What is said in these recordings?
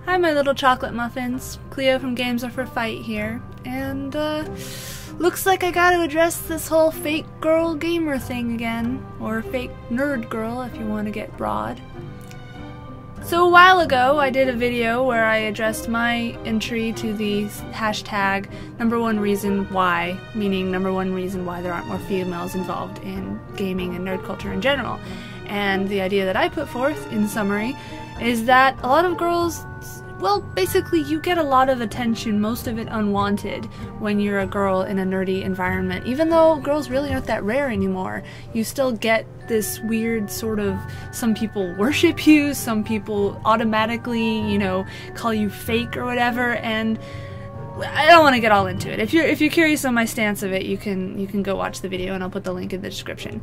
Hi, my little chocolate muffins. Cleo from Games Are for Fight here, and looks like I gotta address this whole fake girl gamer thing again, or fake nerd girl if you want to get broad. So a while ago I did a video where I addressed my entry to the hashtag #1 reason why, meaning #1 reason why there aren't more females involved in gaming and nerd culture in general. And the idea that I put forth, in summary, is that a lot of girls, well, basically you get a lot of attention, most of it unwanted, when you're a girl in a nerdy environment. Even though girls really aren't that rare anymore, you still get this weird sort of, some people worship you, some people automatically, you know, call you fake or whatever, and I don't want to get all into it. If you're curious on my stance of it, you can go watch the video, and I'll put the link in the description.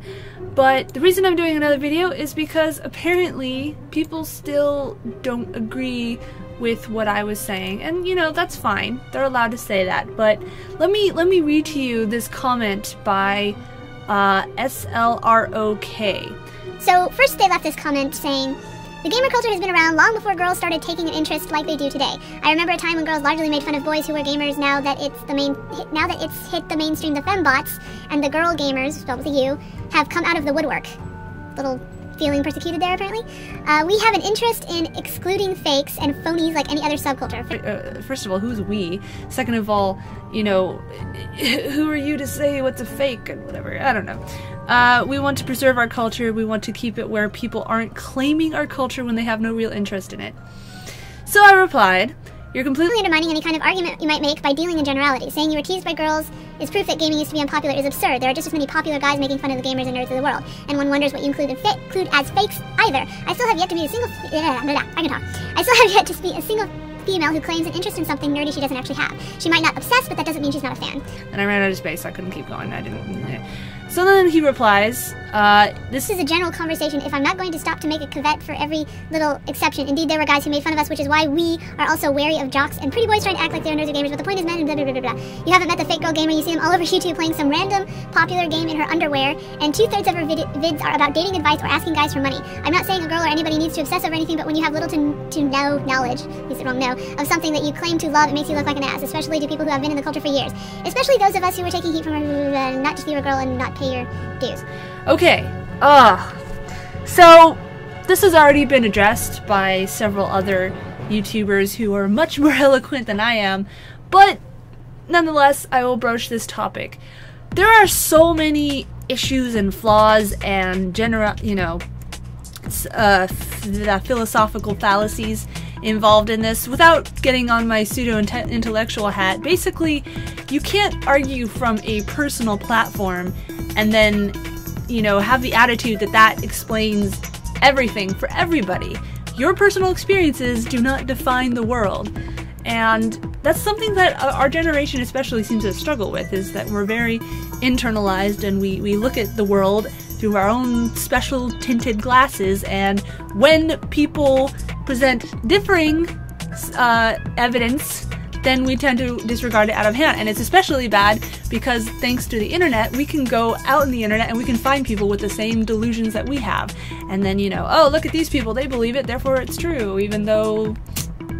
But the reason I'm doing another video is because apparently people still don't agree with what I was saying, and you know, that's fine. They're allowed to say that. But let me read to you this comment by SLROK. So first they left this comment saying, "The gamer culture has been around long before girls started taking an interest like they do today. I remember a time when girls largely made fun of boys who were gamers. Now that it's hit the mainstream, the fembots and the girl gamers, spelled with a U, have come out of the woodwork." Little feeling persecuted there, apparently. "We have an interest in excluding fakes and phonies like any other subculture." First of all, who's we? Second of all, you know, who are you to say what's a fake and whatever? I don't know. "We want to preserve our culture. We want to keep it where people aren't claiming our culture when they have no real interest in it." So I replied, "You're completely undermining any kind of argument you might make by dealing in generality. Saying you were teased by girls is proof that gaming used to be unpopular is absurd. There are just as many popular guys making fun of the gamers and nerds of the world, and one wonders what you include as fakes either. I still have yet to meet a single female who claims an interest in something nerdy she doesn't actually have. She might not obsess, but that doesn't mean she's not a fan." And I ran out of space, so I couldn't keep going. So then he replies, This is a general conversation. If I'm not going to stop to make a caveat for every little exception. Indeed, there were guys who made fun of us, which is why we are also wary of jocks and pretty boys trying to act like they're nerds or gamers, but the point is men and blah blah blah blah. You haven't met the fake girl gamer, you see them all over YouTube playing some random popular game in her underwear, and 2/3 of her vids are about dating advice or asking guys for money. I'm not saying a girl or anybody needs to obsess over anything, but when you have little to no knowledge, use it wrong, no, of something that you claim to love, it makes you look like an ass, especially to people who have been in the culture for years. Especially those of us who were taking heat from not just be a girl and not pay your dues. Okay, so this has already been addressed by several other YouTubers who are much more eloquent than I am, but nonetheless, I will broach this topic. There are so many issues and flaws and philosophical fallacies involved in this. Without getting on my pseudo-intellectual hat, basically, you can't argue from a personal platform and then, you know, have the attitude that that explains everything for everybody. Your personal experiences do not define the world. And that's something that our generation especially seems to struggle with, is that we're very internalized and we look at the world through our own special tinted glasses, and when people present differing evidence, then we tend to disregard it out of hand. And it's especially bad because thanks to the internet, we can go out in the internet and we can find people with the same delusions that we have. And then, you know, oh, look at these people, they believe it, therefore it's true, even though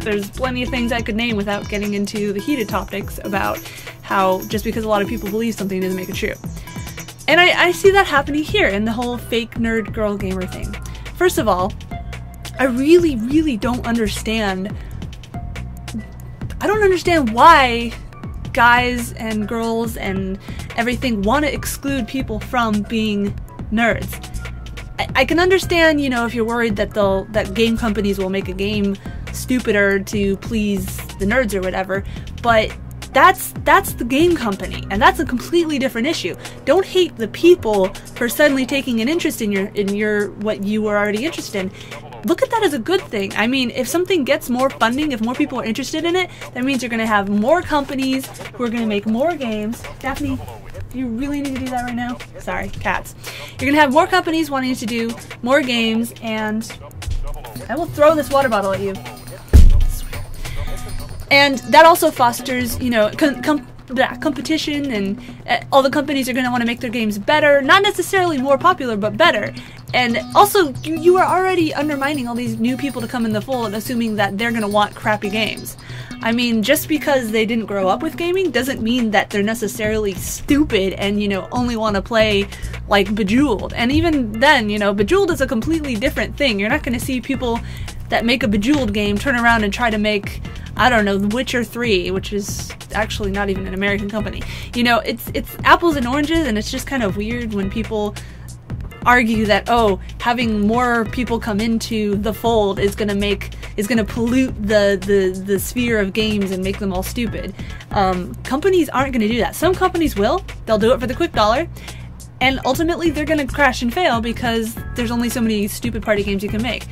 there's plenty of things I could name without getting into the heated topics about how just because a lot of people believe something doesn't make it true. And I see that happening here in the whole fake nerd girl gamer thing. First of all, I really don't understand. I don't understand why guys and girls and everything want to exclude people from being nerds. I can understand, you know, if you're worried that that game companies will make a game stupider to please the nerds or whatever, but that's the game company, and that's a completely different issue. Don't hate the people for suddenly taking an interest in your what you were already interested in. Look at that as a good thing. I mean, if something gets more funding, if more people are interested in it, that means you're going to have more companies who are going to make more games. Daphne, do you really need to do that right now? Sorry, cats. You're going to have more companies wanting to do more games, and I will throw this water bottle at you. And that also fosters, you know, competition, and all the companies are going to want to make their games better. Not necessarily more popular, but better. And also, you are already undermining all these new people to come in the fold and assuming that they're gonna want crappy games. I mean, just because they didn't grow up with gaming doesn't mean that they're necessarily stupid and, you know, only want to play, like, Bejeweled. And even then, you know, Bejeweled is a completely different thing. You're not gonna see people that make a Bejeweled game turn around and try to make, I don't know, The Witcher 3, which is actually not even an American company. You know, it's apples and oranges, and it's just kind of weird when people argue that, oh, having more people come into the fold is gonna pollute the sphere of games and make them all stupid. Companies aren't gonna do that. Some companies will. They'll do it for the quick dollar, and ultimately they're gonna crash and fail because there's only so many stupid party games you can make.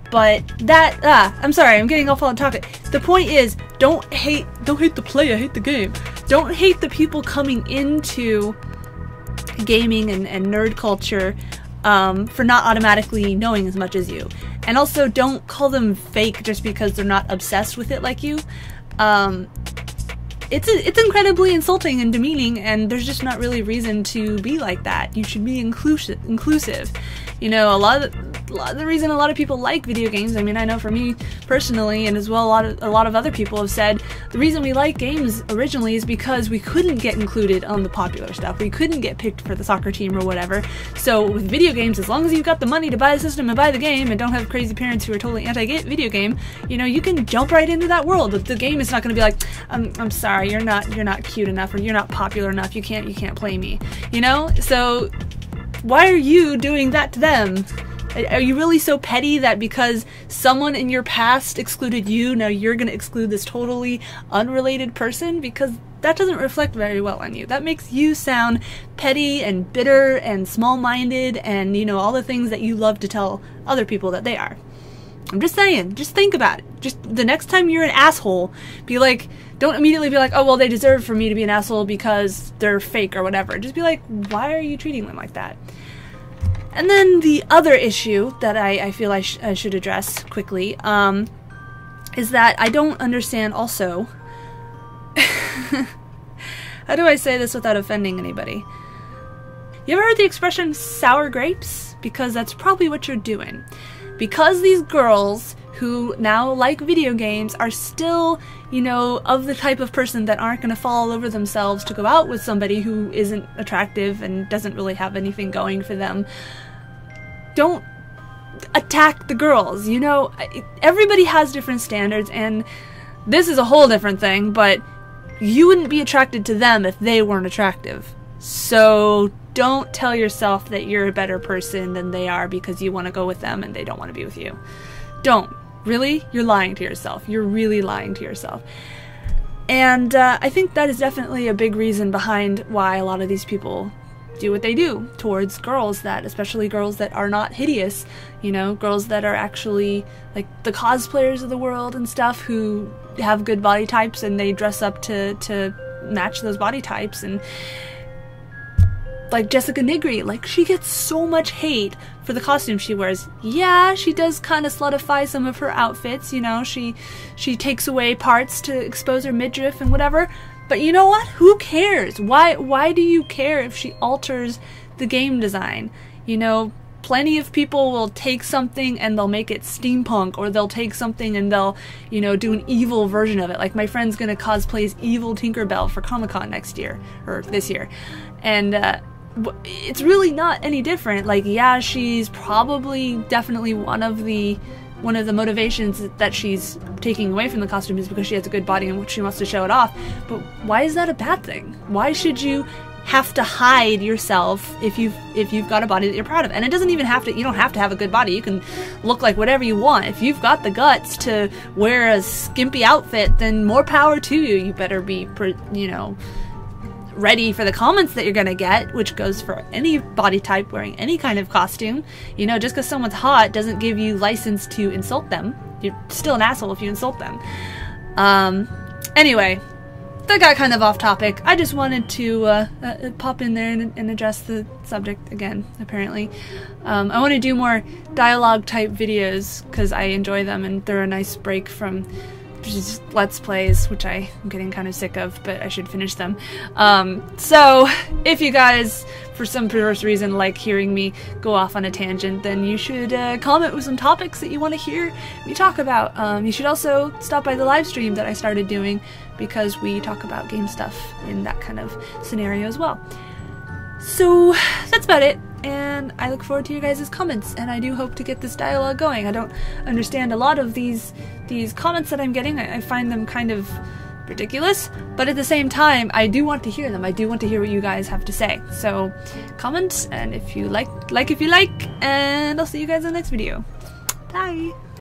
But that, I'm sorry, I'm getting off on topic. The point is, don't hate the player, hate the game. Don't hate the people coming into gaming and nerd culture for not automatically knowing as much as you. And also, don't call them fake just because they're not obsessed with it like you. It's incredibly insulting and demeaning, and there's just not really reason to be like that. You should be inclusive. You know, a lot of the reason a lot of people like video games, I mean, I know for me personally, and as well a lot of other people have said, the reason we like games originally is because we couldn't get included on the popular stuff. We couldn't get picked for the soccer team or whatever. So with video games, as long as you've got the money to buy the system and buy the game and don't have crazy parents who are totally anti-video game, you know, you can jump right into that world. The game is not going to be like, I'm sorry, you're not cute enough, or you're not popular enough, you can't play me. You know? So why are you doing that to them? Are you really so petty that because someone in your past excluded you, now you're going to exclude this totally unrelated person? Because that doesn't reflect very well on you. That makes you sound petty and bitter and small-minded and, you know, all the things that you love to tell other people that they are. I'm just saying, just think about it. Just the next time you're an asshole, be like, don't immediately be like, oh, well, they deserve for me to be an asshole because they're fake or whatever. Just be like, why are you treating them like that? And then the other issue that I feel I should address quickly is that I don't understand also, how do I say this without offending anybody? You ever heard the expression sour grapes? Because that's probably what you're doing. Because these girls who now like video games are still, you know, of the type of person that aren't going to fall all over themselves to go out with somebody who isn't attractive and doesn't really have anything going for them. Don't attack the girls, you know? Everybody has different standards, and this is a whole different thing, but you wouldn't be attracted to them if they weren't attractive. So don't tell yourself that you're a better person than they are because you want to go with them and they don't want to be with you. Don't. Really? You're lying to yourself. You're really lying to yourself. And I think that is definitely a big reason behind why a lot of these people do what they do towards girls, that especially girls that are not hideous, you know, girls that are actually like the cosplayers of the world and stuff who have good body types and they dress up to match those body types. And like Jessica Nigri, like, she gets so much hate for the costume she wears. Yeah, she does kind of slutify some of her outfits, you know, she takes away parts to expose her midriff and whatever, but you know what? Who cares? Why do you care if she alters the game design? You know, plenty of people will take something and they'll make it steampunk, or they'll take something and they'll, you know, do an evil version of it. Like, my friend's gonna cosplay as evil Tinkerbell for Comic-Con next year, or this year, and it's really not any different. Like, yeah, she's probably definitely one of the motivations that she's taking away from the costume is because she has a good body and she wants to show it off. But why is that a bad thing? Why should you have to hide yourself if you've got a body that you're proud of? And it doesn't even have to, you don't have to have a good body. You can look like whatever you want. If you've got the guts to wear a skimpy outfit, then more power to you. You better be, you know, ready for the comments that you're gonna get, which goes for any body type wearing any kind of costume. You know, just because someone's hot doesn't give you license to insult them. You're still an asshole if you insult them. Anyway, that got kind of off topic. I just wanted to pop in there and address the subject again, apparently. I want to do more dialogue type videos because I enjoy them and they're a nice break from just Let's Plays, which I'm getting kind of sick of, but I should finish them. So if you guys, for some perverse reason, like hearing me go off on a tangent, then you should comment with some topics that you want to hear me talk about. You should also stop by the live stream that I started doing, because we talk about game stuff in that kind of scenario as well. So that's about it, and I look forward to your guys' comments, and I do hope to get this dialogue going. I don't understand a lot of these comments that I'm getting. I find them kind of ridiculous, but at the same time, I do want to hear them. I do want to hear what you guys have to say. So comment, and if you like if you like, and I'll see you guys in the next video. Bye!